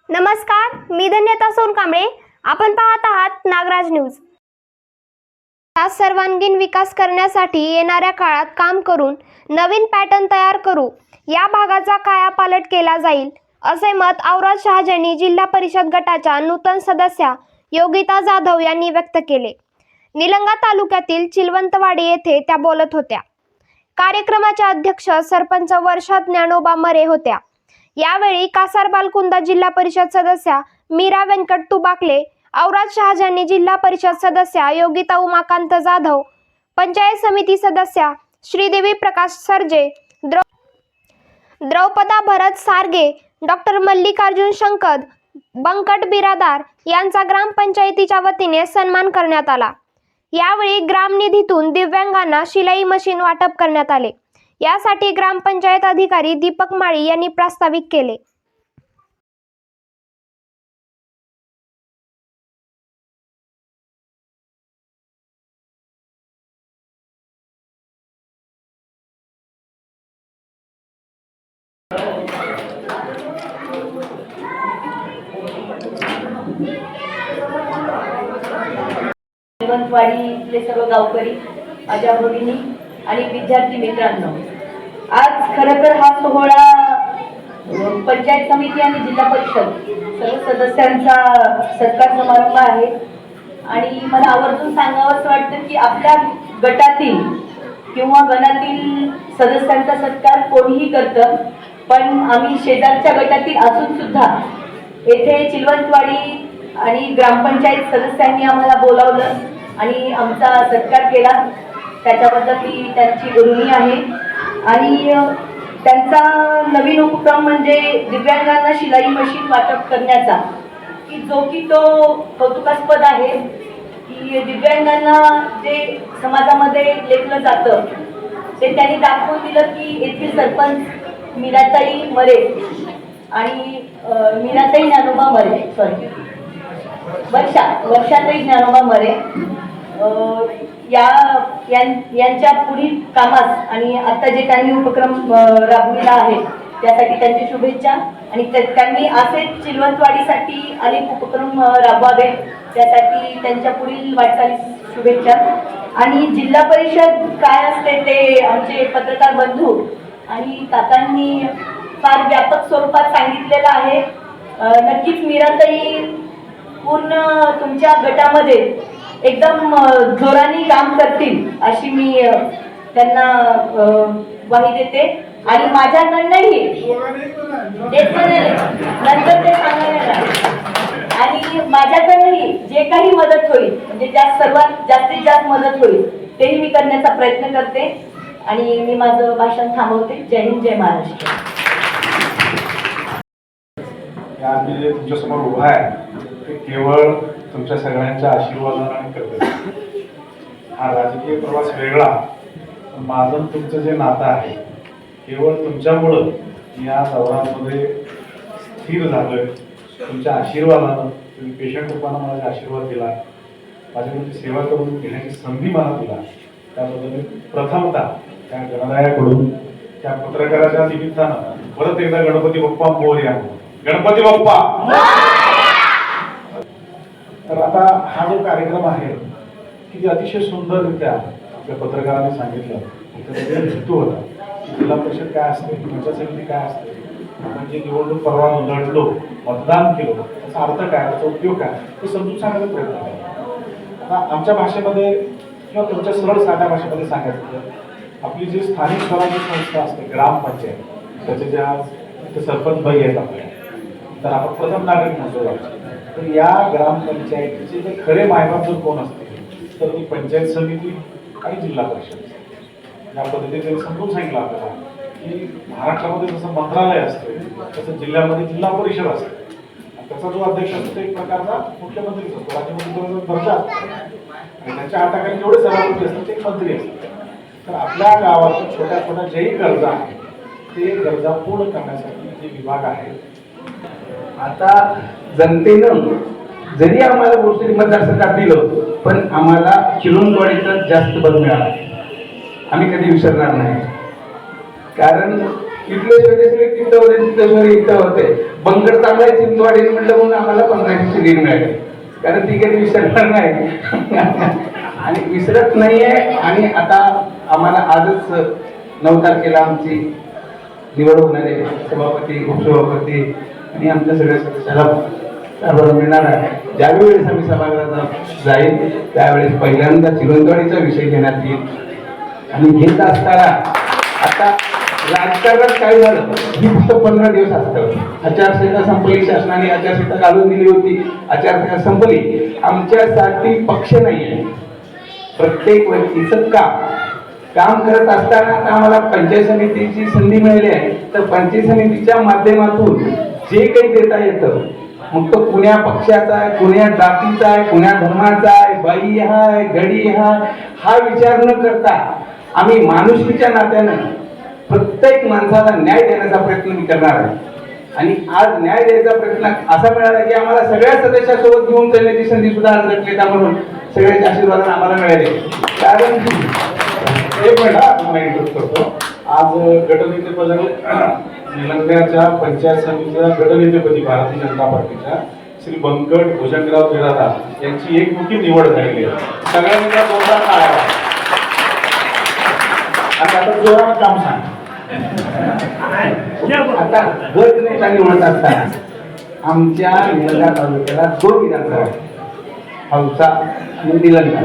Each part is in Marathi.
नमस्कार, मी धन्यता सोनकांबळे. आपण पाहत आहात नागराज न्यूज. सर्वांगीण विकास करण्यासाठी येणाऱ्या काळात काम करून नवीन पॅटर्न तयार करू, या भागाचा कायापालट केला जाईल, असे मत औराद शहाजनी जिल्हा परिषद गटाच्या नूतन सदस्या योगिता जाधव यांनी व्यक्त केले. निलंगा तालुक्यातील चिलवंतवाडी येथे त्या बोलत होत्या. कार्यक्रमाच्या अध्यक्ष सरपंच वर्षा ज्ञानोबा मरे होत्या. यावेळी कासारबालकुंदा जिल्हा परिषद सदस्या मीरा व्यंकट तुबाकले, औराद शहाजनी जिल्हा परिषद सदस्या योगिता उमाकांत जाधव, पंचायत समिती सदस्या श्रीदेवी प्रकाश सरजे, द्रौपदा भरत सारगे, डॉक्टर मल्लिकार्जुन शंकद, बंकट बिरादार यांचा ग्रामपंचायतीच्या वतीने सन्मान करण्यात आला. यावेळी ग्रामनिधीतून दिव्यांगांना शिलाई मशीन वाटप करण्यात आले. यासाठी ग्रामपंचायत अधिकारी दीपक माळी यांनी प्रास्ताविक केले. चिलवंतवाडीतले सर्व गावकरी, माझ्या भगिनी आणि विद्यार्थी मित्रांनो, आज खरं तर हा सोहळा पंचायत समिती आणि जिल्हा परिषद सर्व सदस्यांचा सत्कार समारंभ आहे. आणि मला आवर्जून सांगावंसं वाटतं की आपल्या गटातील किंवा गणातील सदस्यांचा सत्कार कोणीही करतं, पण आम्ही शेजारच्या गटातील असून सुद्धा येथे चिलवंतवाडी आणि ग्रामपंचायत सदस्यांनी आम्हाला बोलावलं आणि आमचा सत्कार केला. त्याच्याबद्दल मी त्यांची ऋणी आहे. आणि त्यांचा नवीन उपक्रम म्हणजे दिव्यांगांना शिलाई मशीन वाटप करण्याचा, की जो की तो कौतुकास्पद आहे. की दिव्यांगांना जे समाजामध्ये लेखलं जातं ते त्यांनी दाखवून दिलं की येथील सरपंच मीराताई मरे आणि मीराताई ज्ञानोबा मरे वर्षाताई ज्ञानोबा मरे यांच्या पुढील कामास आणि आता जे त्यांनी उपक्रम राबविला आहे त्यासाठी त्यांची शुभेच्छा. आणि त्यांनी असेच चिलवंतवाडीसाठी अनेक उपक्रम राबवावे, त्यासाठी त्यांच्या पुढील वाटचालीस शुभेच्छा. आणि जिल्हा परिषद काय असते ते आमचे पत्रकार बंधू आणि काकांनी फार व्यापक स्वरूपात सांगितलेलं आहे. नक्कीच मीराताई पूर्ण तुमच्या गटामध्ये एकदम जोराने काम करतील अशी मी त्यांना ग्वाही देते. आणि माझ्याकडनंही नंतर ते सांगायला, आणि माझ्याकडनंही जे काही मदत होईल म्हणजे सर्वात जास्तीत जास्त मदत होईल तेही मी करण्याचा प्रयत्न करते. आणि मी माझं भाषण थांबवते. जय हिंद, जय महाराष्ट्र. तुमच्या समोर उभा आहे ते केवळ तुमच्या सगळ्यांच्या आशीर्वादाने करते. हा राजकीय प्रवास वेगळा, पण माझं तुमचं जे नातं आहे केवळ तुमच्यामुळं या दौऱ्यामध्ये स्थिर झालोय. तुमच्या आशीर्वादानं, तुम्ही पेशंट रूपानं मला आशीर्वाद दिला, माझ्याकडची सेवा करून घेण्याची संधी मला दिला, त्याबद्दल मी प्रथमतः त्या गणरायाकडून त्या पत्रकाराच्या निमित्तानं परत एकदा गणपती बाप्पा मोरया. गणपती बाप्पा. तर आता हा जो कार्यक्रम आहे की अतिशय सुंदररित्या आपल्या पत्रकारांनी सांगितलं. त्याच्यामध्ये हेतू होता की जिल्हा परिषद काय असते, पंचायत समिती काय असते, आपण जे निवडणूक परवा लढलो, मतदान केलं, त्याचा अर्थ काय, त्याचा उपयोग काय, हे समजून सांगायचा प्रयत्न केला. आता आमच्या भाषेमध्ये किंवा तुमच्या सरळ साध्या भाषेमध्ये सांगायचं, आपली जी स्थानिक स्वराज्य संस्था असते ग्रामपंचायत, त्याचे जे आज इथे सरपंच बाई आहेत आपल्या, तर आपण प्रथम नागरिक म्हणतो. तर या ग्रामपंचायतीचे जे खरे मायबाप जर कोण असते तर ती पंचायत समिती आणि जिल्हा परिषद. या पद्धतीने समजून सांगितलं आपल्याला की महाराष्ट्रामध्ये जसं मंत्रालय असते तसं जिल्ह्यामध्ये जिल्हा परिषद असते. त्याचा जो अध्यक्ष असतो एक प्रकारचा मुख्यमंत्रीच असतो, राज्यमंत्र्यांचा दर्जा असतो, आणि त्यांच्या हाताखाली जेवढे सभापती असतात ते एक मंत्री असतात. तर आपल्या गावात छोट्या छोट्या ज्याही गरजा आहेत ते गरजा पूर्ण करण्यासाठी जे विभाग आहे. आता जनतेनं जरी आम्हाला गोष्टी मतदारसंघात दिलं पण आम्हाला चिलवंतवाडीचा जास्त बल मिळाला, आम्ही कधी विसरणार नाही. कारण इथले सगळे तिथं होते, तिथं इथं होते. बंकट चांगला आहे चिंचवाडी म्हटलं म्हणून आम्हाला 1500 लीड मिळाली, कारण ती काही विसरणार नाही आणि विसरत नाहीये. आणि आता आम्हाला आजच 9 तारखेला आमची निवड होणार आहे, सभापती, उपसभापती आणि आमच्या सगळ्या सदस्याला मिळणार आहे. ज्यावेळेस आम्ही सभागृहात जाईल त्यावेळेस पहिल्यांदा चिरंतवाडीचा विषय घेण्यात येईल. आणि घेत असताना आता राजकारणात काय झालं, ही फक्त 15 दिवस असतं. आचारसंहिता संपली, शासनाने आचारसंहिता घालून दिली होती, आचारसंहिता संपली. आमच्यासाठी पक्ष नाहीये, प्रत्येक व्यक्तीचं काम करत असताना आम्हाला पंचायत समितीची संधी मिळाली आहे. तर पंचायत समितीच्या माध्यमातून जे काही देता येतं, मग तो कुण्या पक्षाचा आहे, कुण्या जातीचा आहे, कुण्या धर्माचा आहे, बाई हाय, गडी हा विचार न करता आम्ही माणुसकीच्या नात्यानं प्रत्येक माणसाला न्याय देण्याचा प्रयत्न मी करणार आहे. आणि आज न्याय द्यायचा प्रयत्न असा मिळाला की आम्हाला सगळ्या सदस्यासोबत घेऊन चालण्याची संधी सुद्धा आज गटनेता म्हणून सगळ्यांच्या आशीर्वादाने आम्हाला मिळाले. कारण एक मिनिट तुम्हाला इंटरेस्ट करतो. आज गटनेतेपदाने निलंग्याच्या पंचायत समितीच्या गटनेतेपदी भारतीय जनता पार्टीच्या श्री बंकट भुजंगराव बिरादार यांची एकमुखी निवड झालेली आहे. सगळ्यांनी त्या जोरदार टाळ्या. आणि आता जोरात काम सांग. आता गट नेता निवडत असताना आमच्या निलंगा तालुक्याला 2 विधानसभा आहेत, औसा आणि निलंगा.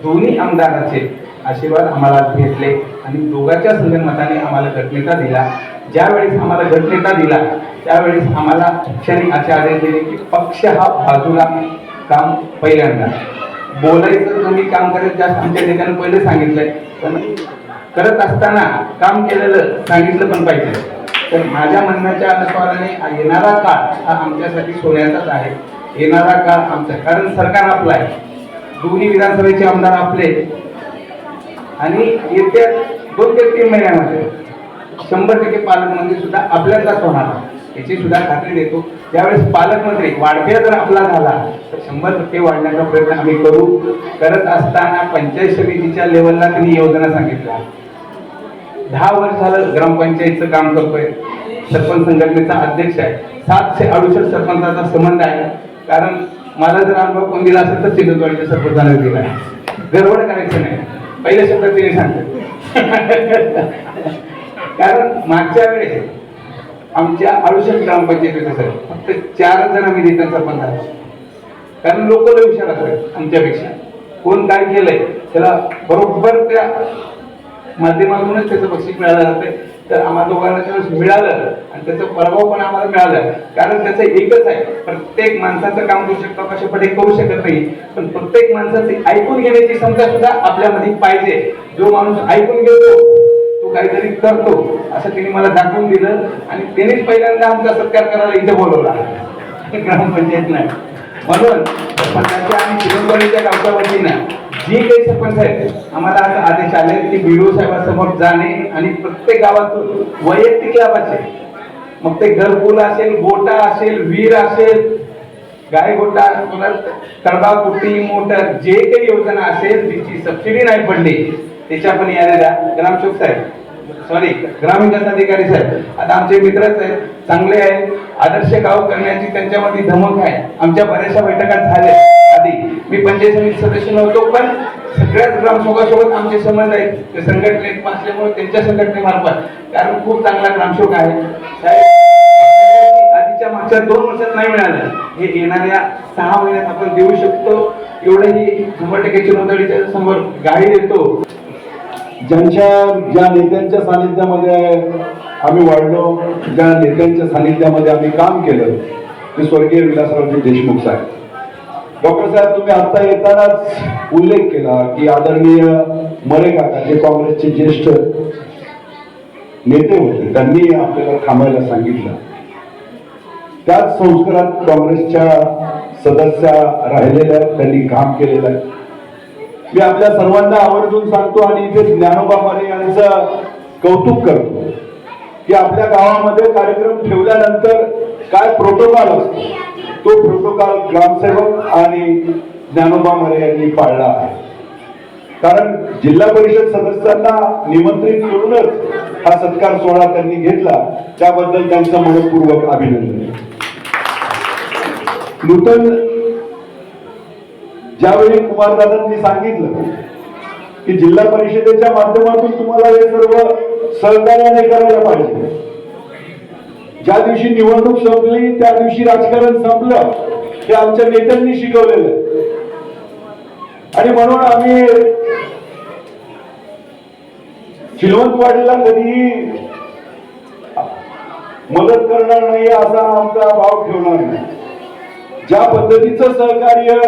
दोन्ही आमदाराचे आशीर्वाद आम्हाला भेटले आणि दोघांच्या संगनमताने आम्हाला गटनेता दिला. ज्यावेळेस आम्हाला गटनेता दिला त्यावेळेस आम्हाला पक्षाने असे आदेश दिले की पक्ष हा बाजूला, काम पहिल्यांदा. बोलायचं तुम्ही काम करत जास्त आमच्या नेत्यानं पहिले सांगितलंय, पण करत असताना काम केलेलं सांगितलं पण पाहिजे. तर माझ्या म्हणण्याच्या अनुसाराने येणारा काळ हा आमच्यासाठी सोन्याचाच आहे. येणारा काळ आमचा, कारण सरकार आपलं आहे, दोन्ही विधानसभेचे आमदार आपले. आणि येत्या 2 ते 3 महिन्यामध्ये 100% पालकमंत्री सुद्धा आपल्याचाच होणार, याची सुद्धा खात्री देतो. त्यावेळेस पालकमंत्री वाढत्या जर आपला झाला तर 100% वाढण्याचा प्रयत्न आम्ही करू. करत असताना पंचायत समितीच्या लेवलला त्यांनी योजना सांगितल्या. 10 वर्ष झालं ग्रामपंचायतचं काम करतोय, सरपंच संघटनेचा अध्यक्ष आहे. 768 सरपंचाचा संबंध आहे. कारण मला जर अनुभव कोण दिला असेल तर चिरंतवाडीच्या सरपंचाने दिला आहे. गडबड करायचं नाही, पहिल्या शब्दात तिने सांगते. कारण मागच्या वेळेस आमच्या 68 ग्रामपंचायतीचं सर फक्त 4 जण आम्ही नेत्या सरपंच आहे. कारण लोक लय हुशार असतात आमच्यापेक्षा. कोण काय केलंय त्याला बरोबर त्या माध्यमातूनच त्याचं बक्षीस मिळालं जाते. तर आम्हाला दोघांना त्यावेळेस मिळालं आणि त्याचा पराभव पण आम्हाला मिळाला. कारण त्याचं एकच आहे, प्रत्येक माणसाचं काम करू शकतो कशापणे करू शकत नाही, पण प्रत्येक माणसाचे ऐकून घेण्याची क्षमता सुद्धा आपल्यामध्ये पाहिजे. जो माणूस ऐकून घेतो तो काहीतरी करतो, असं त्यांनी मला दाखवून दिलं. आणि त्यानेच पहिल्यांदा आमचा सत्कार करायला इथे बोलवला ग्रामपंचायत नाही. म्हणून सरपंचाच्या आणि चिरंतवाडीच्या गावच्या वतीनं जी काही सरपंच आहेत आम्हाला आता आदेश आले की BDO साहेबांसमोर जाणे आणि प्रत्येक गावातून वैयक्तिक लाभाचे, मग ते घरकुल असेल, गोटा असेल, विहीर असेल, गाय गोटा, कडबा कुटी, मोटर, जे काही योजना असेल जिची सबसिडी नाही पडली त्याच्या पण याद्या द्या. ग्रामसेवक साहेब, सॉरी ग्रामविकास अधिकारी साहेब आता आमचे मित्रच आहेत, चांगले आहेत, आदर्श गाव करण्याची त्यांच्यामध्ये धमक आहे. आमच्या बऱ्याचशा बैठका झाल्या. आधी मी पंचायत समिती सदस्य नव्हतो, पण सगळ्याच ग्रामसेवकासोबत आमचे संबंध आहेत. ते संघटनेत असल्यामुळे त्यांच्या संघटनेमार्फत, कारण खूप चांगला ग्रामसेवक आहे साहेब. आधीच्या मागच्या 2 वर्षात नाही मिळालं, हे येणाऱ्या 6 महिन्यात आपण देऊ शकतो. एवढंही 100% चिरंतवाडीच्या समोर गाडी देतो. ज्या नेत्यांच्या सानिध्यामध्ये आम्ही वाढलो, ज्या नेत्यांच्या सानिध्यामध्ये आम्ही काम केलं, ते स्वर्गीय विलासरावजी देशमुख साहेब. डॉक्टर साहेब, तुम्ही आता येतानाच उल्लेख केला की आदरणीय मरे काका जे काँग्रेसचे ज्येष्ठ नेते होते, त्यांनी आपल्याला थांबायला सांगितलं. त्याच संस्कारात काँग्रेसच्या सदस्या राहिलेल्या, त्यांनी काम केलेलं आहे. मी आपल्या सर्वांना आवर्जून सांगतो आणि इथे ज्ञानोबा मारे यांचं कौतुक करतो की आपल्या गावामध्ये कार्यक्रम ठेवल्यानंतर काय प्रोटोकॉल असतो, तो प्रोटोकॉल ग्रामसेवक आणि ज्ञानोबा मारे यांनी पाळला आहे. कारण जिल्हा परिषद सदस्यांना निमंत्रित करूनच हा सत्कार सोहळा त्यांनी घेतला, त्याबद्दल त्यांचं मनपूर्वक अभिनंदन. नूतन ज्यावेळी कुमारदादांनी सांगितलं की जिल्हा परिषदेच्या माध्यमातून तुम्हाला हे सर्व सहकार्याने करायला पाहिजे, ज्या दिवशी निवडणूक संपली त्या दिवशी राजकारण संपलं, हे आमच्या नेत्यांनी शिकवलेलं आहे. आणि म्हणून आम्ही चिलवंतवाडीला कधीही मदत करणार नाही असा आमचा भाव ठेवणार नाही. ज्या पद्धतीचं सहकार्य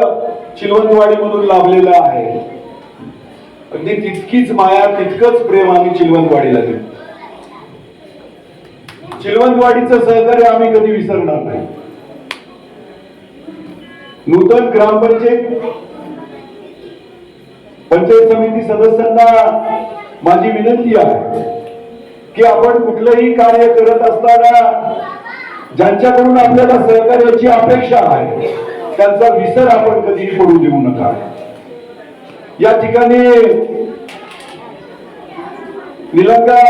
चिलवंतवाडीमधून लाभलेलं आहे, अगदी तितकीच माया तितकंच प्रेम आम्ही चिलवंतवाडीला देतो. चिलवंतवाडीचं सहकार्य आम्ही कधी विसरणार नाही. नूतन पंचायत समिती सदस्यांना माझी विनंती आहे की आपण कुठलंही कार्य करत असताना ज्यांच्याकडून आपल्याला सहकार्याची अपेक्षा आहे त्यांचा विसर आपण कधीही पडू देऊ नका. या ठिकाणी निलंगा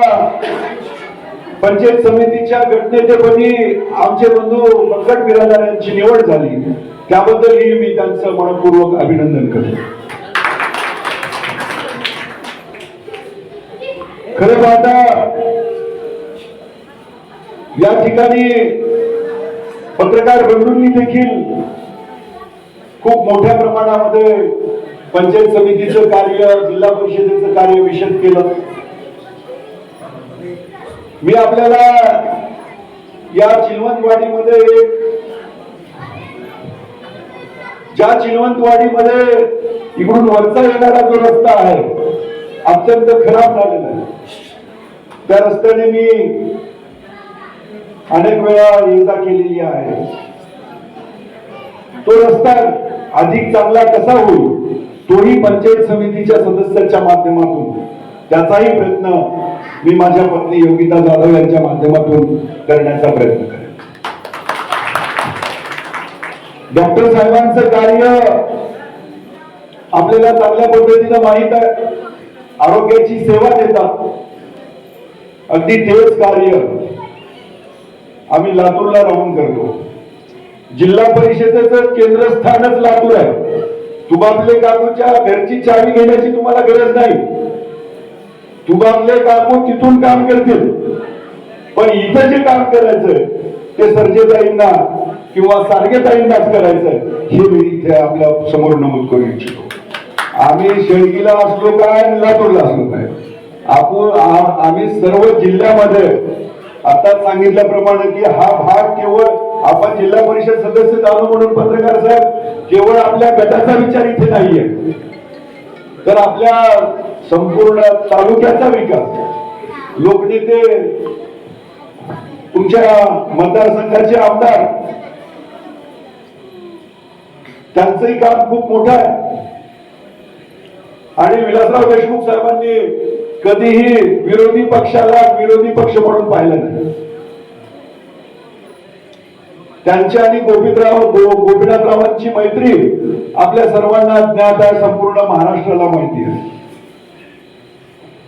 पंचायत समितीच्या गटनेतेपदी आमचे बंधू पंकज बिरादार यांची निवड झाली, त्याबद्दलही मी त्यांचं मनपूर्वक अभिनंदन करतो. खरं पाहता या ठिकाणी पत्रकार बंधूंनी देखील खूप मोठ्या प्रमाणामध्ये पंचायत समितीचं कार्य, जिल्हा परिषदेचं कार्य विशद केलं. मी आपल्याला या चिलवंतवाडीमध्ये ज्या चिलवंतवाडीमध्ये इकडून वरचा येणारा जो रस्ता आहे अत्यंत खराब झालेला आहे, त्या रस्त्याने मी अनेक वेळा ये जा केलेली आहे. तो रस्ता अधिक चांगला कसा होईल तोही पंचायत समितीच्या सदस्याच्या माध्यमातून त्याचाही प्रयत्न मी माझ्या पत्नी योगिता जाधव यांच्या माध्यमातून करण्याचा प्रयत्न करेन. डॉक्टर साहेबांचं कार्य आपल्याला चांगल्या पद्धतीनं माहित आहे. आरोग्याची सेवा देतात, अगदी तेच कार्य आम्ही लातूरला राहून करतो. जिल्हा परिषदेचं केंद्रस्थानच लातूर आहे. तुबाबले काकूच्या घरची चावी घेण्याची तुम्हाला गरज नाही. तुबाबले काकू तिथून काम करतील, पण इथं जे काम करायचंय ते सर्जेताईंना किंवा सारगेताईंनाच करायचंय, हे मी इथे आपल्या समोर नमूद करू इच्छितो. आम्ही शेळगीला असलो काय, लातूरला असलो काय, आम्ही सर्व जिल्ह्यामध्ये आता सांगितल्याप्रमाणे की हा भाग केवळ आपण जिल्हा परिषद सदस्य झालो म्हणून पत्रकार साहेब केवळ आपल्या गटाचा विचार इथे नाहीये, तर आपल्या संपूर्ण तालुक्याचा विकास. लोकनेते, तुमच्या मतदारसंघाचे आमदार, त्यांचंही काम खूप मोठं आहे. आणि विलासराव देशमुख साहेबांनी कधीही विरोधी पक्षाला विरोधी पक्ष म्हणून पाहिलं नाही. त्यांची आणि गोपीनाथरावांची मैत्री आपल्या सर्वांना ज्ञात आहे, संपूर्ण महाराष्ट्राला माहिती आहे.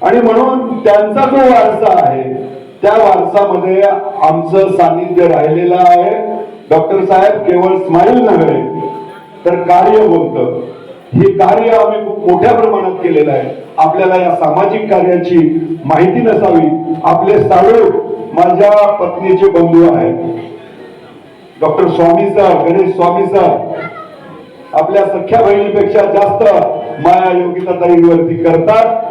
आणि म्हणून त्यांचा जो वारसा आहे त्या वारसामध्ये आमचं सानिध्य राहिलेलं आहे. डॉक्टर साहेब केवळ स्माईल नव्हे तर कार्य बोलतं. हे कार्य आम्ही खूप मोठ्या प्रमाणात केलेलं आहे. आपल्याला या सामाजिक कार्याची माहिती नसावी. आपले साळू माझ्या पत्नीचे बंधू आहेत, डॉक्टर स्वामी सर, गणेश स्वामी सर, आपल्या सख्या बहिणीपेक्षा जास्त माया योगिताताईंवरती करतात.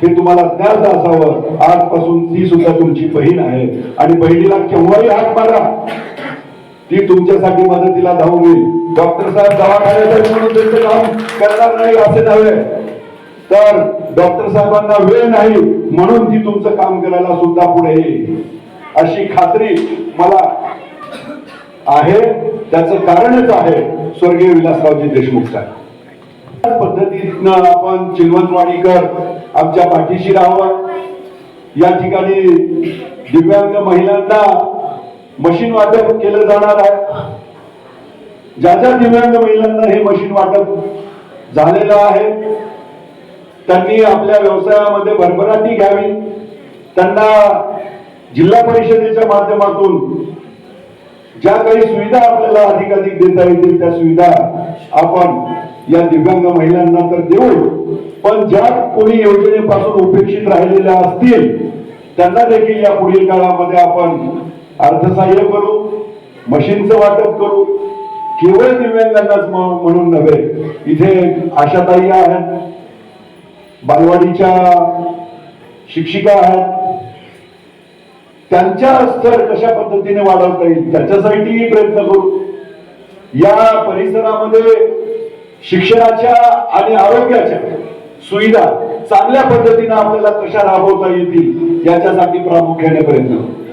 हे तुम्हाला ज्ञात असावं. आजपासून ती सुद्धा तुमची बहीण आहे आणि बहिणीला केव्हाही हात मारा, ती तुमच्यासाठी मदतीला धावून येईल. डॉक्टर साहेब दवाखान्यासाठी म्हणून त्यांचं काम करणार नाही असे नव्हे, तर डॉक्टर साहेबांना वेळ नाही म्हणून ती तुमचं काम करायला सुद्धा पुढे येईल अशी खात्री मला आहे. त्याचं कारणच आहे स्वर्गीय विलासरावजी देशमुख साहेब. त्याच पद्धतीनं आपण चिलवंतवाडीकर आमच्या पाठीशी राहावं. या ठिकाणी दिव्यांग महिलांना मशीन वाटप केलं जाणार आहे. ज्या ज्या दिव्यांग महिलांना हे मशीन वाटप झालेलं आहे त्यांनी आपल्या व्यवसायामध्ये भरभराटी घ्यावी, त्यांना जिल्हा परिषदेच्या माध्यमातून ज्या काही सुविधा आपल्याला अधिकाधिक देता येतील त्या सुविधा आपण या दिव्यांग महिलांना तर देऊ, पण ज्या कोणी योजनेपासून उपेक्षित राहिलेल्या असतील त्यांना देखील या पुढील काळामध्ये आपण अर्थसहाय्य करू, मशीनचं वाटप करू. केवळ दिव्यांगांनाच म्हणून नव्हे, इथे आशाताई आहेत, बालवाडीच्या शिक्षिका आहेत, त्यांच्या स्तर कशा पद्धतीने वाढवता येईल त्याच्यासाठीही प्रयत्न करू. या परिसरामध्ये शिक्षणाच्या आणि आरोग्याच्या सुविधा चांगल्या पद्धतीने आपल्याला कशा राबवता येतील याच्यासाठी प्रामुख्याने प्रयत्न करू.